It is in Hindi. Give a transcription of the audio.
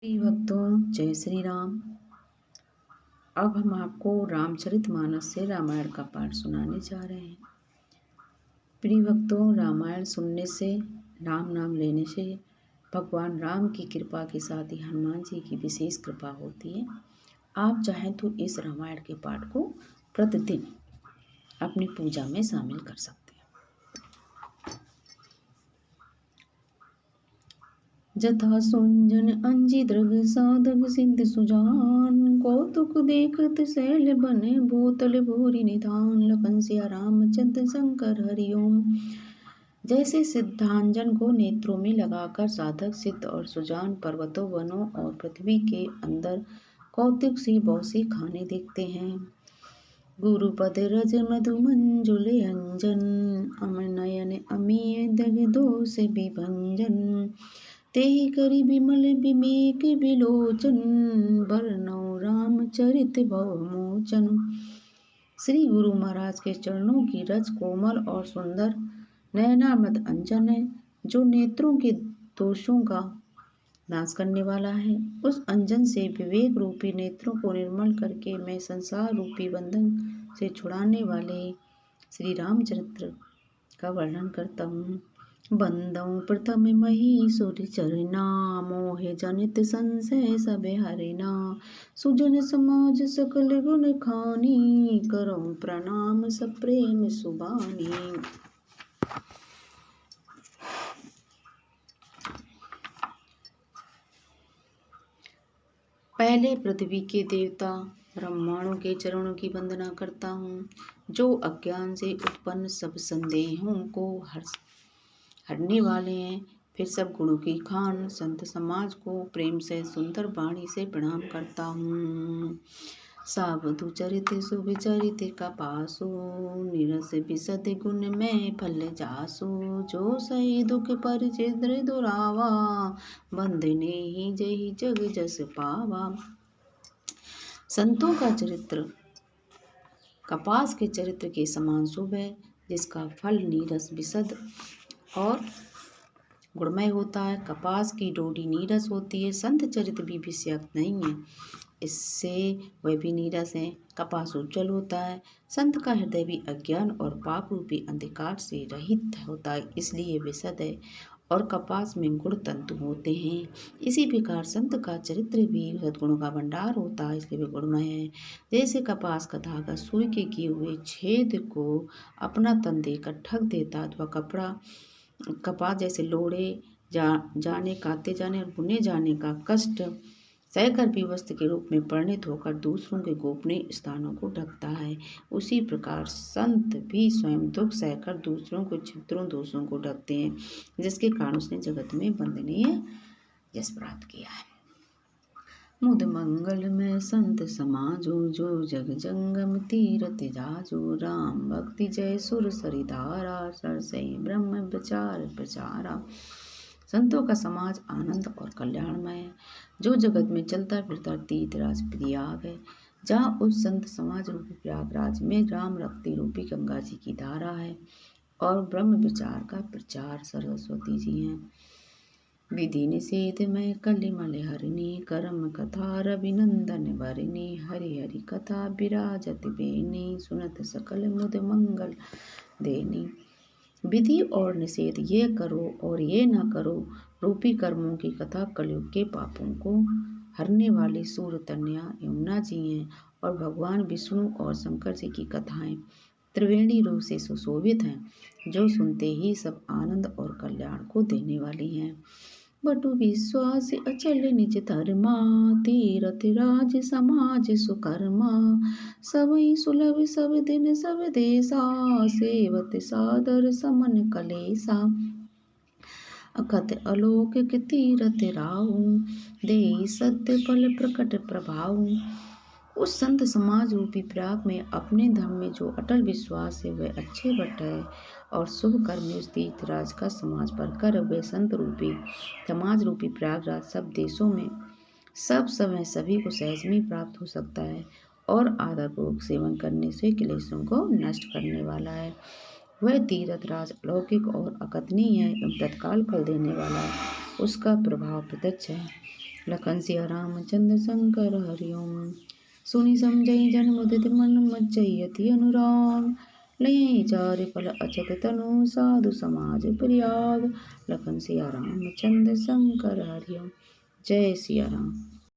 प्रिय भक्तों, जय श्री राम। अब हम आपको रामचरितमानस से रामायण का पाठ सुनाने जा रहे हैं। प्रिय भक्तों, रामायण सुनने से, राम नाम लेने से भगवान राम की कृपा के साथ ही हनुमान जी की विशेष कृपा होती है। आप चाहें तो इस रामायण के पाठ को प्रतिदिन अपनी पूजा में शामिल कर सकते हैं। जथा सुंजन अंजी दृग साधक सिद्ध सुजान, कौतुक देखत शैल बने भूतल भूरि निधान। लखन सिया रामचंद्र शंकर हरिओम। जैसे सिद्धांजन को नेत्रों में लगाकर साधक सिद्ध और सुजान पर्वतों, वनों और पृथ्वी के अंदर कौतुक सी बौसी खाने देखते हैं। गुरुपद रज मधु मंजुल अंजन, अमर नयन अमीय दग दोष विभंजन। तेहि करि बिमल बिमेक बिलोचन, बरनौ रामचरित भवमोचन। श्री गुरु महाराज के चरणों की रज कोमल और सुंदर, नयनामृत अंजन है, जो नेत्रों के दोषों का नाश करने वाला है। उस अंजन से विवेक रूपी नेत्रों को निर्मल करके मैं संसार रूपी बंधन से छुड़ाने वाले श्री रामचरित्र का वर्णन करता हूँ। बंदौ प्रथम महीसुर चरना, मोहे जनित संशय सबे हरना। सुजन समाज सकल गुण खानी, करऊं प्रणाम सप्रेम सुबानी। पहले पृथ्वी के देवता ब्रह्मांडों के चरणों की वंदना करता हूँ, जो अज्ञान से उत्पन्न सब संदेहों को हरने वाले हैं। फिर सब गुणों की खान संत समाज को प्रेम से सुंदर वाणी से प्रणाम करता हूँ। सावधु चरित शुभ चरित कपासु, निरस विशद गुण में फल जासु। जो सही दुख परिचिद्र दुरावा, बंधने ही जही जग जस पावा। संतों का चरित्र कपास के चरित्र के समान शुभ है, जिसका फल नीरस विशद और गुणमय होता है। कपास की डोडी नीरस होती है। संत चरित्र भी विषयक्त नहीं है, इससे वह भी नीरस है। कपास उज्जवल होता है। संत का हृदय भी अज्ञान और पाप रूपी अंधकार से रहित होता है, इसलिए विशद है। और कपास में गुण तंतु होते हैं। इसी प्रकार संत का चरित्र भी सद्गुणों का भंडार होता है, इसलिए भी गुणमय है। जैसे कपास का धागा सुई के किए हुए छेद को अपना तन देकर ढक देता, अथवा कपास जैसे लोढ़े जाने, काते जाने और बुने जाने का कष्ट सहकर भी वस्त्र के रूप में परिणित होकर दूसरों के गोपनीय स्थानों को ढकता है, उसी प्रकार संत भी स्वयं दुख सहकर दूसरों को छिद्रों दोषों को ढकते हैं, जिसके कारण उसने जगत में वंदनीय यश प्राप्त किया है। मुद मंगल में संत समाजो, जो जग जंगम तीरथ जाजो। राम भक्ति जय सुर सरिधारा, सरसई ब्रह्म विचार प्रचारा। संतों का समाज आनंद और कल्याणमय है, जो जगत में चलता फिरता तीर्थराज प्रयाग है। जहाँ उस संत समाज रूपी प्रयागराज में राम रक्ति रूपी गंगा जी की धारा है, और ब्रह्म विचार का प्रचार सरस्वती जी हैं। विधि निषेध में कलिमल हरिणी, कर्म कथा रविनंदन भरिणी। हरि हरि कथा विराजत बेनी, सुनत सकल मुद मंगल देनी। विधि और निषेध, ये करो और ये न करो रूपी कर्मों की कथा कलयुग के पापों को हरने वाली सूर तन्या यमुना जी हैं, और भगवान विष्णु और शंकर जी की कथाएं त्रिवेणी रूप से सुशोभित हैं, जो सुनते ही सब आनंद और कल्याण को देने वाली हैं। बटु विश्वास अचल निज धर्मा, तीरथ राज समाज सुकर्मा। सबई सुलभ सब दिन सब देशा, सेवत सादर समन कलेसा। अकथ अलौकिक तीरथ राहु, देहि सत्य फल प्रकट प्रभाव। उस संत समाज रूपी प्रयाग में अपने धर्म में जो अटल विश्वास है, वह अच्छे भट्ट है, और शुभ कर्म में उस तीर्थराज का समाज पर कर वह संत रूपी समाज रूपी प्रयागराज सब देशों में सब समय सभी को सहज में प्राप्त हो सकता है, और आदरपूर्वक सेवन करने से क्लेशों को नष्ट करने वाला है। वह तीर्थराज अलौकिक और अकथनीय है एवं तत्काल फल देने वाला है, उसका प्रभाव प्रत्यक्ष है। लखन सिया रामचंद्र शंकर हरिओम। सुनि समझई जन मुदित मन मज्जई अति अनुराग। लय चारि फल अछत तनु साधु समाज परियाग। लखन सिया रामचंद्र शंकर हरिओम। जय सिया राम।